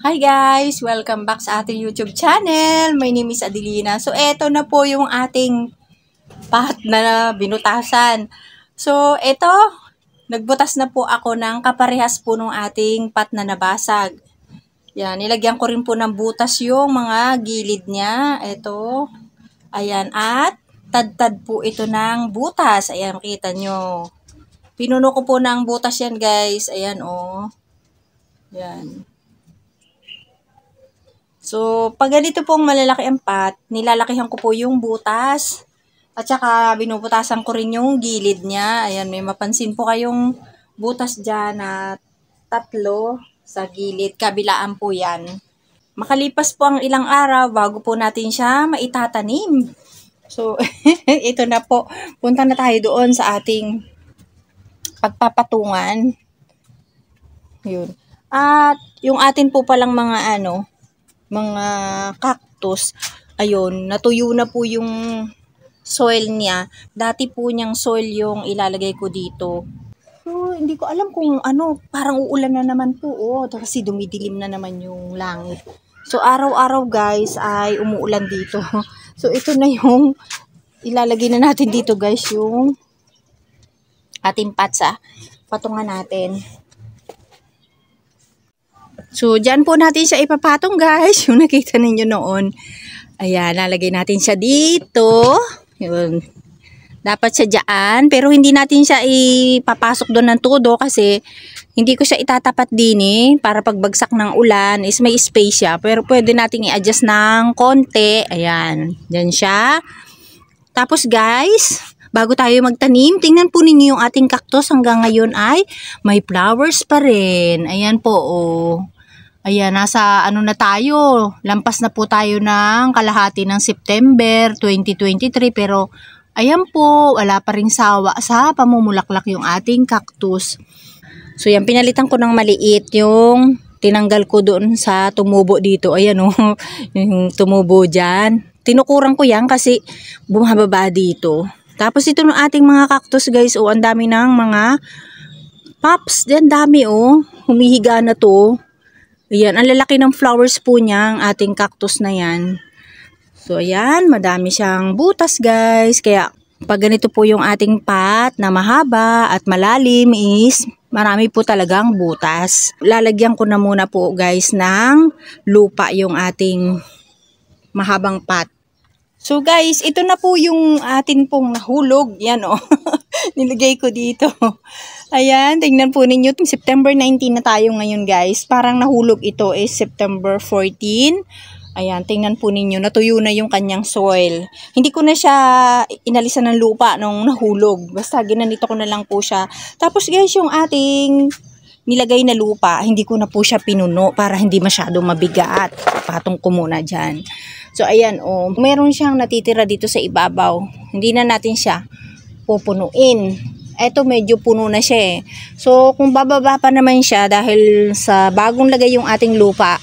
Hi guys! Welcome back sa ating YouTube channel. My name is Adelina. So, eto na po yung ating pahat na binutasan. So, eto, nagbutas na po ako ng kaparehas po ng ating pat na nabasag. Yan, nilagyan ko rin po ng butas yung mga gilid niya. Eto, ayan, at tad-tad po ito ng butas. Ayan, makita nyo. Pinuno ko po ng butas yan guys. Ayan, oh. Yan. So, pag ganito pong malalaki ang pat, nilalakihan ko po yung butas. At saka, binubutasan ko rin yung gilid niya. Ayan, may mapansin po kayong butas dyan na 3 sa gilid. Kabilaan po yan. Makalipas po ang ilang araw bago po natin siya maitatanim. So, ito na po. Punta na tayo doon sa ating pagpapatungan. Yun. At yung atin po palang mga mga cactus, ayun, natuyo na po yung soil niya. Dati po niyang soil yung ilalagay ko dito. So, hindi ko alam kung parang uulan na naman po, kasi dumidilim na naman yung langit. So, araw-araw guys ay umuulan dito. So, ito na yung ilalagay na natin dito guys, yung ating patsa. Patungan natin. So, dyan po natin siya ipapatong guys. Yung nakita ninyo noon. Ayan, lalagay natin siya dito. Yun. Dapat siya dyan. Pero hindi natin siya ipapasok doon ng todo kasi hindi ko siya itatapat din para pagbagsak ng ulan is may space siya. Pero pwede natin i-adjust ng konti. Ayan, dyan siya. Tapos guys, bago tayo magtanim, tingnan po ninyo yung ating cactus hanggang ngayon ay may flowers pa rin. Ayan po, oh. Ayan, nasa na tayo. Lampas na po tayo ng kalahati ng September 2023. Pero, ayan po, wala pa ring sawa sa pamumulaklak yung ating cactus. So, yan, pinalitan ko ng maliit yung tinanggal ko doon sa tumubo dito. Ayan, oh, yung tumubo dyan. Tinukurang ko yan kasi bumababa dito. Tapos, ito ng ating mga cactus, guys. Oh, ang dami ng mga pops. Diyan, dami, oh. Humihiga na to. Ayan, ang lalaki ng flowers po niya, ang ating cactus na yan. So, ayan, madami siyang butas, guys. Kaya, pag ganito po yung ating pat na mahaba at malalim is marami po talagang butas. Lalagyan ko na muna po, guys, ng lupa yung ating mahabang pat. So, guys, ito na po yung atin pong nahulog. Yan, oh. Nilagay ko dito. Ayan, tingnan po ninyo. September 19 na tayo ngayon, guys. Parang nahulog ito is September 14. Ayan, tingnan po ninyo. Natuyo na yung kanyang soil. Hindi ko na siya inalisan ng lupa nung nahulog. Basta ginanito ko na lang po siya. Tapos, guys, yung ating nilagay na lupa, hindi ko na po siya pinuno para hindi masyadong mabigat. Patong ko muna dyan. So, ayan, oh. Meron siyang natitira dito sa ibabaw. Hindi na natin siya pupunuin. Eto medyo puno na siya eh. So kung bababa pa naman siya dahil sa bagong lagay yung ating lupa,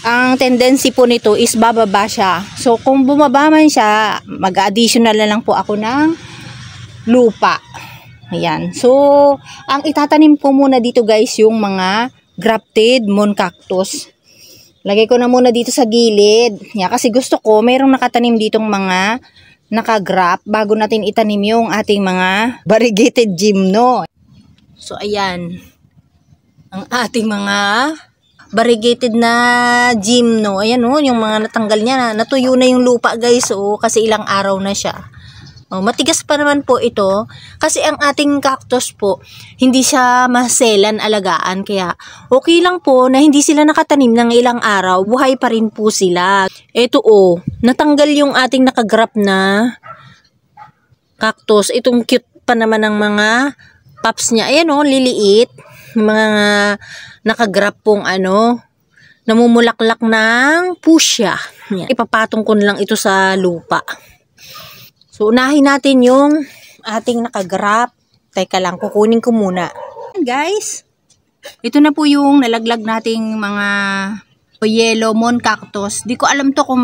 ang tendency po nito is bababa siya. So kung bumaba man siya, mag-additional na lang po ako ng lupa. Ayan. So ang itatanim ko muna dito guys yung mga grafted moon cactus. Lagay ko na muna dito sa gilid. Yeah, kasi gusto ko mayroong nakatanim ditong mga nakagrap bago natin itanim yung ating mga variegated gymno. So, ayan. Ang ating mga variegated na gymno. Ayan, oh, yung mga natanggal niya. Natuyo na yung lupa, guys. Oh, kasi ilang araw na siya. Oh, matigas pa naman po ito. Kasi ang ating cactus po, hindi siya maselan alagaan. Kaya, okay lang po na hindi sila nakatanim ng ilang araw. Buhay pa rin po sila. Ito, oh, natanggal yung ating nakagrap na cactus. Itong cute pa naman ng mga pops niya. Ayan, oh, liliit. Mga nakagrap pong namumulaklak ng fuchsia. Yan. Ipapatong ko na lang ito sa lupa. So, unahin natin yung ating nakagrap. Teka lang, kukunin ko muna. Guys, ito na po yung nalaglag nating mga yellow moon cactus. Di ko alam to kung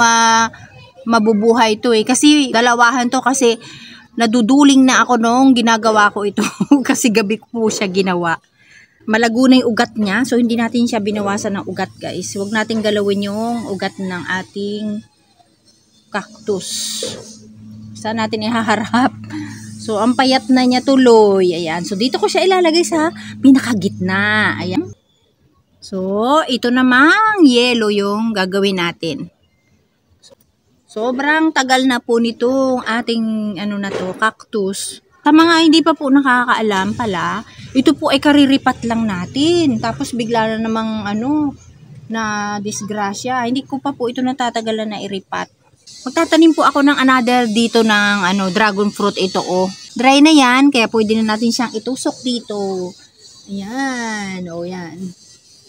mabubuhay to eh. Kasi dalawahan to kasi naduduling na ako nung ginagawa ko ito. Kasi gabi ko po siya ginawa. malago na yung ugat niya. So, hindi natin siya binawasan ng ugat, guys. Huwag natin galawin yung ugat ng ating cactus. Saan natin ihaharap? So, ang payat na niya tuloy. Ayan. So, dito ko siya ilalagay sa pinakagitna. Ayan. So, ito namang yellow yung gagawin natin. Sobrang tagal na po nitong ating cactus. Sa mga hindi pa po nakakaalam pala, ito po ay kariripat lang natin. Tapos bigla na namang na disgrasya. Hindi ko pa po ito natatagalan na iripat. Magtatanim po ako ng another dito ng dragon fruit ito Dry na yan, kaya pwede na natin siyang itusok dito. Ayan, yan.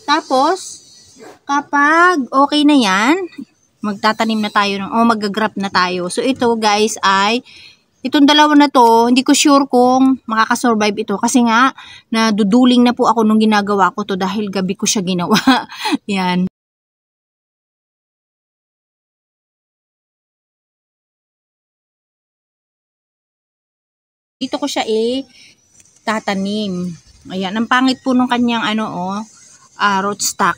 Tapos, kapag okay na yan, magtatanim na tayo mag-grab na tayo. So ito guys ay itong dalawa na to, hindi ko sure kung makakasurvive ito kasi nga naduduling na po ako nung ginagawa ko to dahil gabi ko siya ginawa. Yan. Dito ko siya tatanim. Ayan, ang pangit po nung kanyang rootstock.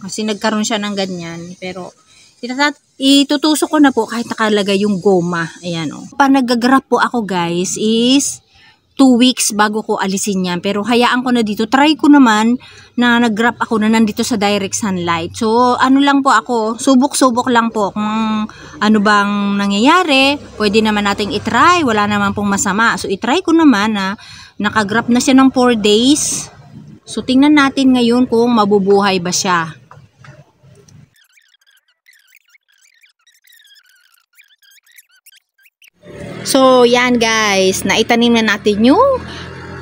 Kasi nagkaroon siya ng ganyan, pero itutusok ko na po kahit nakalagay yung goma. Ayan Pa nag-grab po ako guys is 2 weeks bago ko alisin yan. Pero hayaan ko na dito. Try ko naman na nag-grab ako na nandito sa direct sunlight. So lang po ako, subok-subok lang po kung ano bang nangyayari. Pwede naman nating itry. Wala naman pong masama. So itry ko naman na nakagrab na siya ng 4 days. So tingnan natin ngayon kung mabubuhay ba siya. So, yan guys. Naitanim na natin yung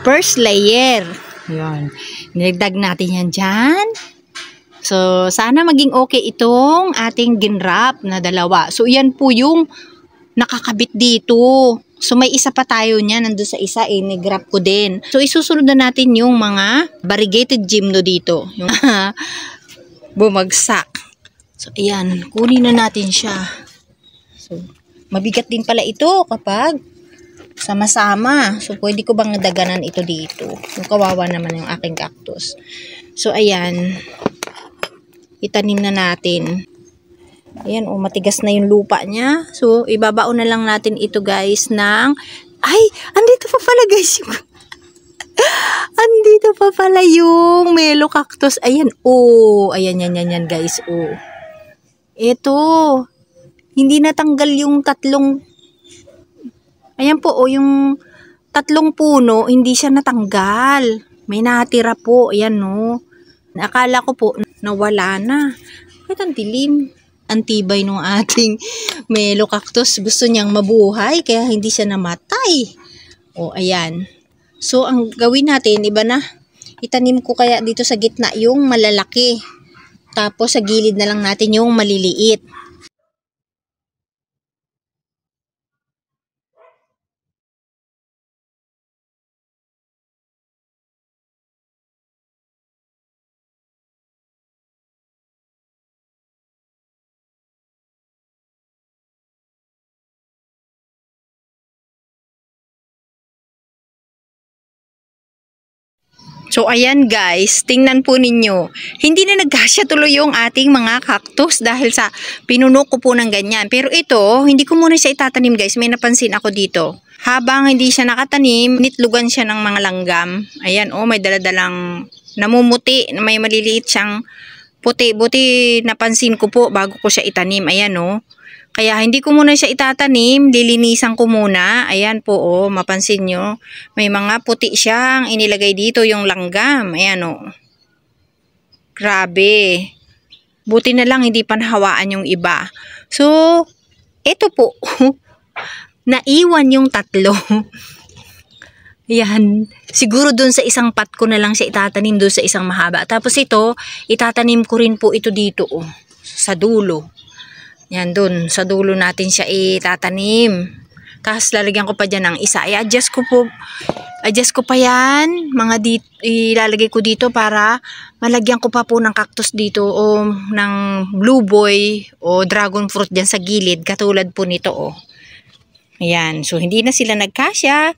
first layer. Yan. Nilagdag natin yan dyan. So, sana maging okay itong ating ginrap na dalawa. So, yan po yung nakakabit dito. So, may isa pa tayo niya. Nandun sa isa, nigrap ko din. So, isusunod na natin yung mga variegated gymno dito. Yung bumagsak. So, ayan. Kunin na natin siya. So, mabigat din pala ito kapag sama-sama. So, pwede ko bang daganan ito dito? Yung kawawa naman yung aking cactus. So, ayan. Itanim na natin. Ayan, matigas na yung lupa niya. So, ibabaon na lang natin ito guys ng... Ay! Andito pa pala guys yung... Andito pa pala yung melo cactus. Ayan, Ayan, yan guys, Ito. Hindi natanggal yung tatlong, ayan po, yung tatlong puno, hindi siya natanggal. May natira po, ayan Akala ko po, nawala na. Bakit ang dilim? Ang tibay ng ating melo cactus. Gusto niyang mabuhay, kaya hindi siya namatay. Ayan. So, ang gawin natin, iba na. Itanim ko kaya dito sa gitna yung malalaki. Tapos, sa gilid na lang natin yung maliliit. So, ayan guys, tingnan po ninyo. Hindi na nagkasya tuloy yung ating mga cactus dahil sa pinuno ko po ng ganyan. Pero ito, hindi ko muna siya itatanim guys. May napansin ako dito. Habang hindi siya nakatanim, nitlugan siya ng mga langgam. Ayan, may daladalang namumuti. May maliliit siyang puti. Buti napansin ko po bago ko siya itanim. Ayan, Kaya hindi ko muna siya itatanim, lilinisan ko muna. Ayan po, mapansin nyo. May mga puti siyang inilagay dito yung langgam. Ayan, Grabe. Buti na lang hindi pa nahawaan yung iba. So, ito po. Naiwan yung tatlo. Ayan. Siguro dun sa isang pot ko na lang siya itatanim, dun sa isang mahaba. Tapos ito, itatanim ko rin po ito dito, sa dulo. Yan, dun. Sa dulo natin siya itatanim. Tapos lalagyan ko pa dyan ng isa. I-adjust ko pa yan. Ilalagay ko dito para malagyan ko pa po ng cactus dito o ng blue boy o dragon fruit dyan sa gilid. Katulad po nito, Ayan. So, hindi na sila nagkasya.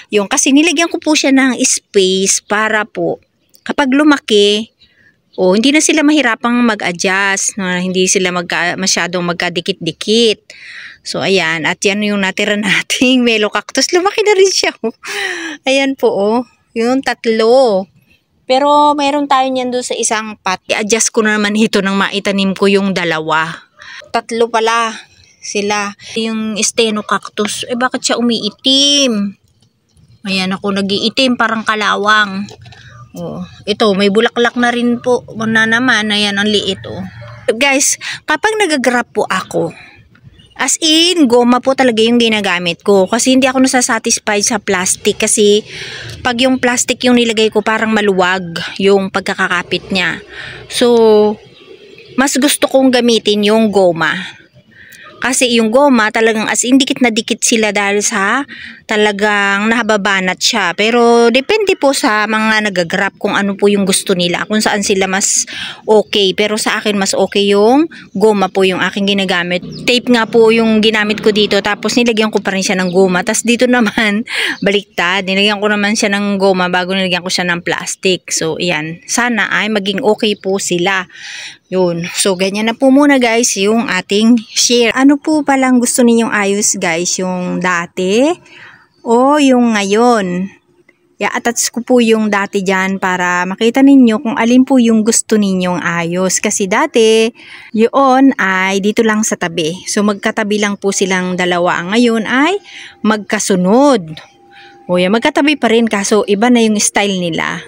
Kasi nilagyan ko po siya ng space para po kapag lumaki, hindi na sila mahirapang mag-adjust, hindi sila masyadong magkadikit-dikit. So, ayan. At yan yung natira nating Melo Cactus. Lumaki na rin siya. Ayan po, yung 3. Pero, meron tayo niyan doon sa isang pot. I-adjust ko na naman ito nang maitanim ko yung 2. 3 pala sila. Yung Steno Cactus. Bakit siya umiitim? Ayan ako, nag-iitim, parang kalawang. Ito, may bulaklak na rin po na naman. Ayan, ang liit, Guys, kapag nag-grab po ako, as in, goma po talaga yung ginagamit ko. Kasi hindi ako nasasatisfied sa plastic. Kasi, pag yung plastic yung nilagay ko, parang maluwag yung pagkakakapit niya. So, mas gusto kong gamitin yung goma. Kasi yung goma talagang as in dikit na dikit sila dahil sa talagang nahababanat siya. Pero depende po sa mga nagagrap kung ano po yung gusto nila. Kung saan sila mas okay. Pero sa akin mas okay yung goma po yung aking ginagamit. Tape nga po yung ginamit ko dito. Tapos nilagyan ko pa rin siya ng goma. Tapos dito naman baliktad. Nilagyan ko naman siya ng goma bago nilagyan ko siya ng plastic. So yan. Sana ay maging okay po sila. Yun. So, ganyan na po muna guys yung ating share. Ano po palang gusto ninyong ayos guys? Yung dati o yung ngayon? I-attach ko po yung dati dyan para makita ninyo kung alin po yung gusto ninyong ayos. Kasi dati, yun ay dito lang sa tabi. So, magkatabi lang po silang 2. Ngayon ay magkasunod. Magkatabi pa rin kaso iba na yung style nila.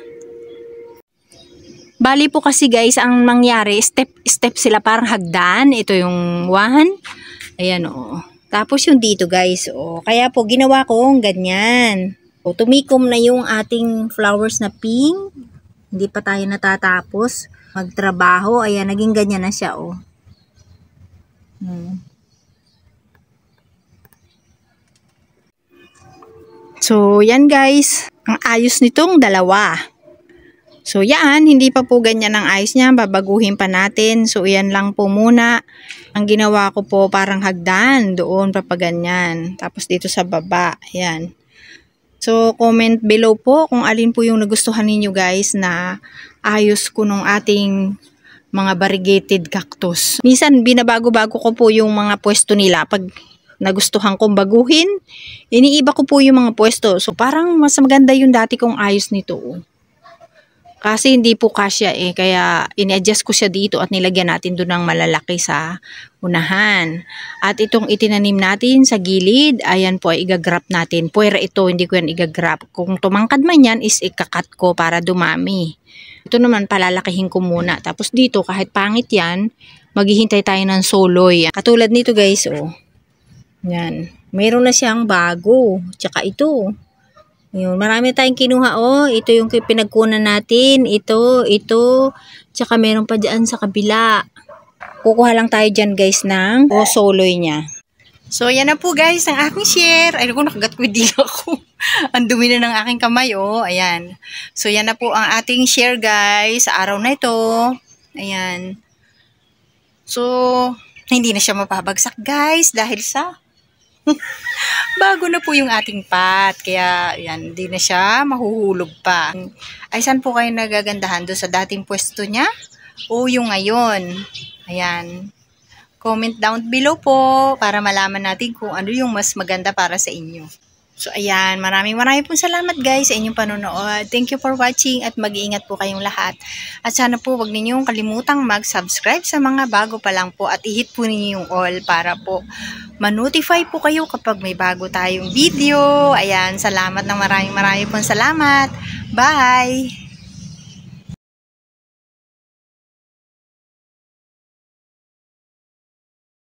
Bali po kasi guys, ang nangyari, step sila parang hagdan. Ito yung 1. Ayan Tapos yung dito guys, Kaya po ginawa ko ganyan. Tumikom na yung ating flowers na pink. Hindi pa tayo natatapos magtrabaho. Ayan, naging ganyan na siya So, yan guys. Ang ayos nitong 2. So, yan. Hindi pa po ganyan ang ayos niya. Babaguhin pa natin. So, yan lang po muna. Ang ginawa ko po parang hagdan. Doon papaganyan. Tapos dito sa baba. Yan. So, comment below po kung alin po yung nagustuhan ninyo guys na ayos ko nung ating mga variegated cactus. Minsan, binabago-bago ko po yung mga pwesto nila. Pag nagustuhan kong baguhin, iniiba ko po yung mga pwesto. So, parang mas maganda yung dati kong ayos nito. Kasi hindi po kasya kaya in-adjust ko siya dito at nilagyan natin doon ng malalaki sa unahan. At itong itinanim natin sa gilid, ayan po ay igagrap natin. Puwera ito, hindi ko yan igagrap. Kung tumangkad man yan is ikakat ko para dumami. Ito naman palalakihin ko muna. Tapos dito kahit pangit yan, maghihintay tayo ng soloy. Katulad nito guys, yan. Mayroon na siyang bago. Tsaka ito. Yun, marami tayong kinuha ito yung pinagkunan natin, ito, tsaka meron pa dyan sa kabila. Kukuha lang tayo dyan guys ng soloy niya. So, yan na po guys ang aking share. Ay, nakagat ko dila ko. Ang dumi na ng aking kamay, ayan. So, yan na po ang ating share guys sa araw na ito. Ayan. So, hindi na siya mapabagsak guys dahil sa bago na po yung ating pot. Kaya, yan, hindi na siya mahuhulog pa. Ay, saan po kayo nagagandahan? Doon sa dating pwesto niya? O yung ngayon? Ayan. Comment down below po para malaman natin kung ano yung mas maganda para sa inyo. So, ayan. Maraming pong salamat guys sa inyong panonood. Thank you for watching at mag-iingat po kayong lahat. At sana po wag ninyong kalimutang mag-subscribe sa mga bago pa lang po at i-hit po ninyo yung all para po ma-notify po kayo kapag may bago tayong video. Ayan. Salamat ng maraming pong salamat. Bye!